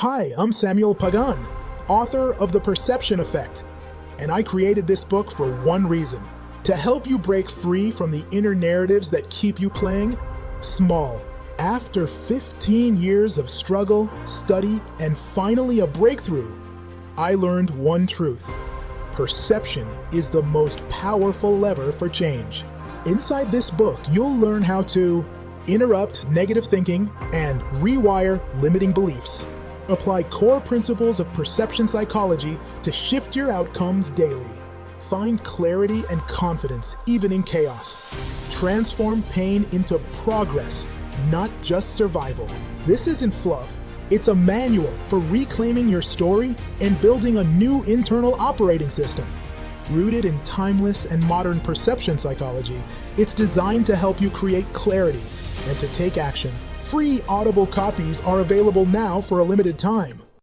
Hi, I'm Samuel Pagan, author of The Perception Effect, and I created this book for one reason: to help you break free from the inner narratives that keep you playing small. After 15 years of struggle, study, and finally a breakthrough, I learned one truth: perception is the most powerful lever for change. Inside this book, you'll learn how to interrupt negative thinking and rewire limiting beliefs. Apply core principles of perception psychology to shift your outcomes daily. Find clarity and confidence even in chaos. Transform pain into progress, not just survival. This isn't fluff. It's a manual for reclaiming your story and building a new internal operating system. Rooted in timeless and modern perception psychology, it's designed to help you create clarity and to take action. Free Audible copies are available now for a limited time.